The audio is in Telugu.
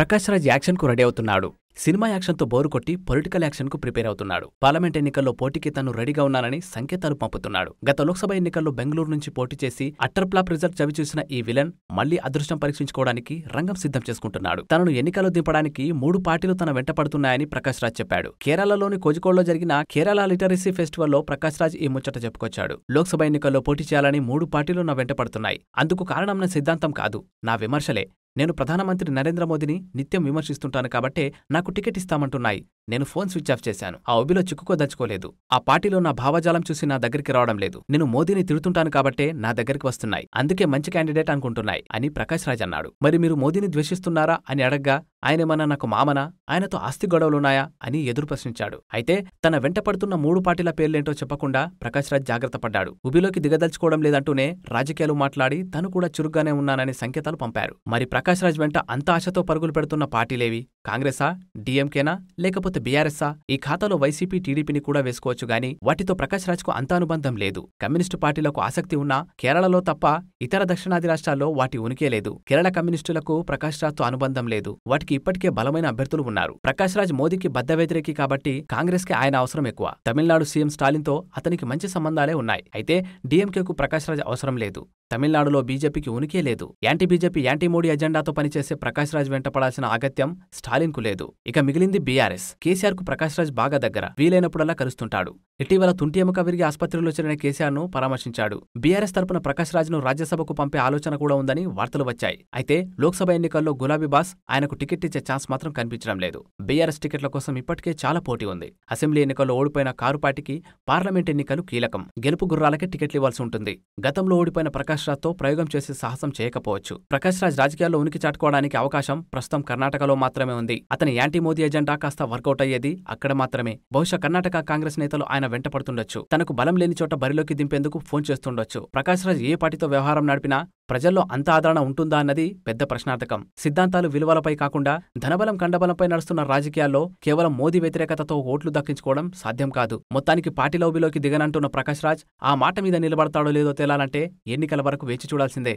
ప్రకాష్ రాజ్ యాక్షన్ కు రెడీ అవుతున్నాడు. సినిమా యాక్షన్ తో బోరు కొట్టి పొలిటికల్ యాక్షన్ కు ప్రిపేర్ అవుతున్నాడు. పార్లమెంట్ ఎన్నికల్లో పోటీకి తను రెడీగా ఉన్నానని సంకేతాలు పంపుతున్నాడు. గత లోక్సభ ఎన్నికల్లో బెంగళూరు నుంచి పోటీ చేసి అట్టర్ ఫ్లాప్ రిజల్ట్ చవిచూసిన ఈ విలన్ మళ్లీ అదృష్టం పరీక్షించుకోవడానికి రంగం సిద్ధం చేసుకుంటున్నాడు. తనను ఎన్నికల్లో దింపడానికి 3 పార్టీలు తన వెంట పడుతున్నాయని ప్రకాష్ రాజ్ చెప్పాడు. కేరళలోని కోజికోడ్లో జరిగిన కేరళ లిటరసీ ఫెస్టివల్లో ప్రకాష్ రాజ్ ఈ ముచ్చట చెప్పుకొచ్చాడు. లోక్సభ ఎన్నికల్లో పోటీ చేయాలని 3 పార్టీలు నా వెంట పడుతున్నాయి. అందుకు కారణం నా సిద్ధాంతం కాదు, నా విమర్శలే. నేను ప్రధానమంత్రి నరేంద్ర మోదీని నిత్యం విమర్శిస్తుంటాను కాబట్టే నాకు టికెట్ ఇస్తామంటున్నాయి. నేను ఫోన్ స్విచ్ ఆఫ్ చేశాను. ఆ ఒబిలో చిక్కుకోదలుచుకోలేదు. ఆ పార్టీలో నా భావజాలం చూసి నా దగ్గరికి రావడం లేదు. నేను మోదీని తిడుతుంటాను కాబట్టే నా దగ్గరికి వస్తున్నాయి. అందుకే మంచి క్యాండిడేట్ అనుకుంటున్నాయి అని ప్రకాష్ రాజ్ అన్నాడు. మరి మీరు మోదీని ద్వేషిస్తున్నారా అని అడగ్గా ఆయనేమన్నా నాకు మామనా, ఆయనతో ఆస్తి గొడవలున్నాయా అని ఎదురు ప్రశ్నించాడు. అయితే తన వెంట పడుతున్న 3 పార్టీల పేర్లేంటో చెప్పకుండా ప్రకాష్ రాజ్ జాగ్రత్త పడ్డాడు. ఉబిలోకి దిగదలుచుకోవడం లేదంటూనే రాజకీయాలు మాట్లాడి తను కూడా చురుగ్గానే ఉన్నానని సంకేతాలు పంపారు. మరి ప్రకాష్ రాజ్ వెంట అంత ఆశతో పరుగులు పెడుతున్న పార్టీలేవి? కాంగ్రెసా, డిఎంకేనా, లేకపోతే బీఆర్ఎస్సా? ఈ ఖాతాలో వైసీపీ, టీడీపీని కూడా వేసుకోవచ్చు గాని వాటితో ప్రకాష్ రాజ్ కు అంత అనుబంధం లేదు. కమ్యూనిస్టు పార్టీలకు ఆసక్తి ఉన్నా కేరళలో తప్ప ఇతర దక్షిణాది రాష్ట్రాల్లో వాటి ఉనికే లేదు. కేరళ కమ్యూనిస్టులకు ప్రకాష్ రాజ్ తో అనుబంధం లేదు. వాటికి ఇప్పటికే బలమైన అభ్యర్థులు ఉన్నారు. ప్రకాష్ రాజ్ మోదీకి బద్ద వ్యతిరేకి కాబట్టి కాంగ్రెస్ కి ఆయన అవసరం ఎక్కువ. తమిళనాడు సీఎం స్టాలిన్ తో అతనికి మంచి సంబంధాలే ఉన్నాయి. అయితే డీఎంకేకు ప్రకాష్ రాజ్ అవసరం లేదు. తమిళనాడులో బీజేపీకి ఉనికే లేదు. యాంటీ బీజేపీ, యాంటీ మోడీ ఎజెండాతో పనిచేసే ప్రకాష్ రాజ్ వెంట పడాల్సిన అగత్యం స్టాలిన్ కు లేదు. ఇక మిగిలింది బీఆర్ఎస్. కేసీఆర్ కు ప్రకాష్ రాజ్ బాగా దగ్గర, వీలైనప్పుడల్లా కలుస్తుంటాడు. ఇటీవల తుంటి ఎముక విరిగి ఆసుపత్రిలో చేరిన కేసీఆర్ ను పరామర్శించాడు. బీఆర్ఎస్ తరపున ప్రకాష్ రాజ్ ను రాజ్యసభకు పంపే ఆలోచన కూడా ఉందని వార్తలు వచ్చాయి. అయితే లోక్సభ ఎన్నికల్లో గులాబీ బాస్ ఆయనకు టికెట్ ఇచ్చే ఛాన్స్ మాత్రం కనిపించడం లేదు. బీఆర్ఎస్ టికెట్ల కోసం ఇప్పటికే చాలా పోటీ ఉంది. అసెంబ్లీ ఎన్నికల్లో ఓడిపోయిన కారు పార్టీకి పార్లమెంట్ ఎన్నికలు కీలకం. గెలుపు గుర్రాలకే టికెట్లు ఇవ్వాల్సి ఉంటుంది. గతంలో ఓడిపోయిన ప్రకాష్ రాజ్ తో ప్రయోగం చేసే సాహసం చేయకపోవచ్చు. ప్రకాష్ రాజ్ రాజకీయాల్లో ఉనికి చాటుకోవడానికి అవకాశం ప్రస్తుతం కర్ణాటకలో మాత్రమే ఉంది. అతని యాంటీ మోదీ ఎజెండా కాస్త వర్కౌట్ అయ్యేది అక్కడ మాత్రమే. బహుశా కర్ణాటక కాంగ్రెస్ నేతలు ఆయన వెంట పడుతుండొచ్చు. తనకు బలం లేని చోట బరిలోకి దింపేందుకు ఫోన్ చేస్తుండొచ్చు. ప్రకాష్ రాజ్ ఏ పార్టీతో వ్యవహారం నడిపినా ప్రజల్లో అంత ఆదరణ ఉంటుందా అన్నది పెద్ద ప్రశ్నార్థకం. సిద్ధాంతాలు, విలువలపై కాకుండా ధనబలం, కండబలంపై నడుస్తున్న రాజకీయాల్లో కేవలం మోదీ వ్యతిరేకతతో ఓట్లు దక్కించుకోవడం సాధ్యం కాదు. మొత్తానికి పార్టీల ఊబిలోకి దిగనంటున్న ప్రకాష్ రాజ్ ఆ మాట మీద నిలబడతాడో లేదో తేలాలంటే ఎన్నికల వరకు వేచి చూడాల్సిందే.